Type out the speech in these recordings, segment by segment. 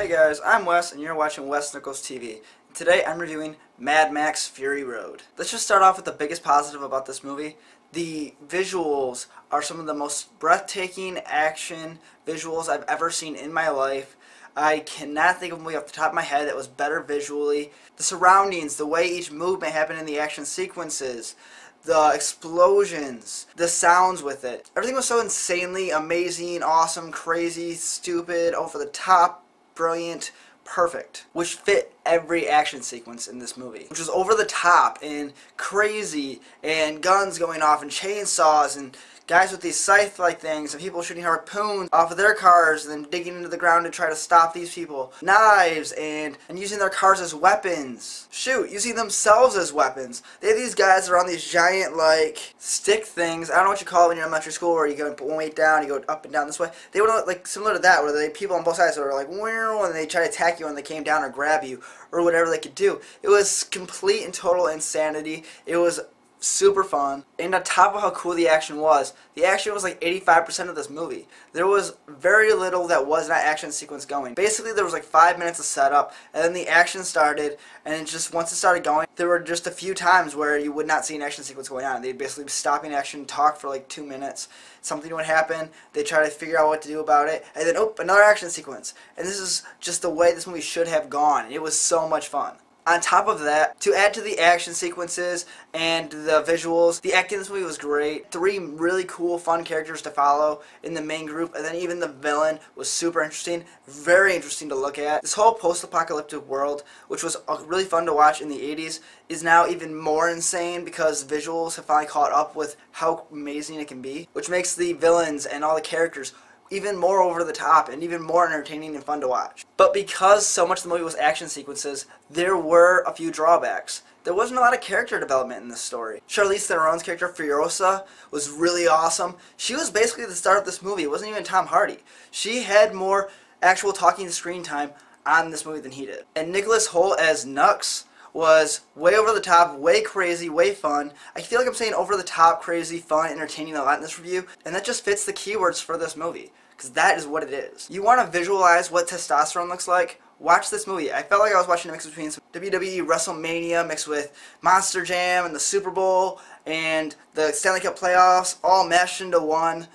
Hey guys, I'm Wes and you're watching Wes Nichols TV. Today I'm reviewing Mad Max Fury Road. Let's just start off with the biggest positive about this movie. The visuals are some of the most breathtaking action visuals I've ever seen in my life. I cannot think of a movie off the top of my head that was better visually. The surroundings, the way each movement happened in the action sequences, the explosions, the sounds with it. Everything was so insanely amazing, awesome, crazy, stupid, over the top, brilliant, perfect, which fit every action sequence in this movie, which was over the top and crazy, and guns going off and chainsaws and guys with these scythe-like things and people shooting harpoons off of their cars and then digging into the ground to try to stop these people. Knives and using their cars as weapons. Shoot, using themselves as weapons. They have these guys that are on these giant, like, stick things. I don't know what you call it when you're in elementary school where you go and put one weight down, you go up and down this way. They would like similar to that, where they have people on both sides that are like, and they try to attack you when they came down or grab you or whatever they could do. It was complete and total insanity. It was super fun, and on top of how cool the action was like 85% of this movie. There was very little that was not action sequence going. Basically there was like 5 minutes of setup, and then the action started, and just once it started going, there were just a few times where you would not see an action sequence going on. They'd basically be stopping action, talk for like 2 minutes, something would happen, they'd try to figure out what to do about it, and then another action sequence. And this is just the way this movie should have gone. It was so much fun. On top of that, to add to the action sequences and the visuals, the acting in this movie was great. 3 really cool, fun characters to follow in the main group, and then even the villain was super interesting, very interesting to look at. This whole post-apocalyptic world, which was really fun to watch in the 80s, is now even more insane because visuals have finally caught up with how amazing it can be, which makes the villains and all the characters even more over the top and even more entertaining and fun to watch. But because so much of the movie was action sequences, there were a few drawbacks. There wasn't a lot of character development in this story. Charlize Theron's character, Furiosa, was really awesome. She was basically the star of this movie. It wasn't even Tom Hardy. She had more actual talking screen time on this movie than he did. And Nicholas Hoult as Nux was way over the top, way crazy, way fun. I feel like I'm saying over the top, crazy, fun, entertaining a lot in this review, and that just fits the keywords for this movie, because that is what it is. You want to visualize what testosterone looks like? Watch this movie. I felt like I was watching a mix between some WWE WrestleMania mixed with Monster Jam and the Super Bowl and the Stanley Cup playoffs, all meshed into one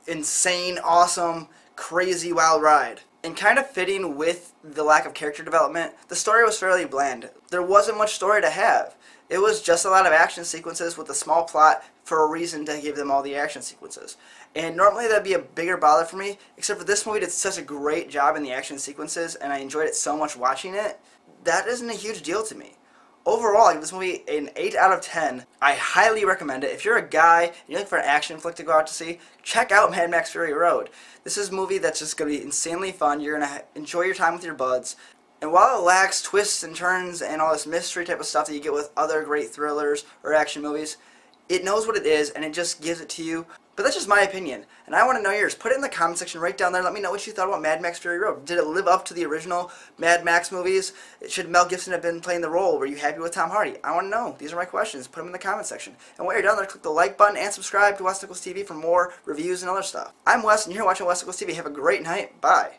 insane, awesome, crazy, wild ride. And kind of fitting with the lack of character development, the story was fairly bland. There wasn't much story to have. It was just a lot of action sequences with a small plot for a reason to give them all the action sequences. And normally that'd be a bigger bother for me, except for this movie did such a great job in the action sequences, and I enjoyed it so much watching it. That isn't a huge deal to me. Overall, I give this movie an 8 out of 10. I highly recommend it. If you're a guy and you're looking for an action flick to go out to see, check out Mad Max Fury Road. This is a movie that's just going to be insanely fun. You're going to enjoy your time with your buds. And while it lacks twists and turns and all this mystery type of stuff that you get with other great thrillers or action movies, it knows what it is and it just gives it to you. But that's just my opinion, and I want to know yours. Put it in the comment section right down there. Let me know what you thought about Mad Max Fury Road. Did it live up to the original Mad Max movies? Should Mel Gibson have been playing the role? Were you happy with Tom Hardy? I want to know. These are my questions. Put them in the comment section. And while you're down there, click the like button and subscribe to Wes Nichols TV for more reviews and other stuff. I'm Wes, and you're watching Wes Nichols TV. Have a great night. Bye.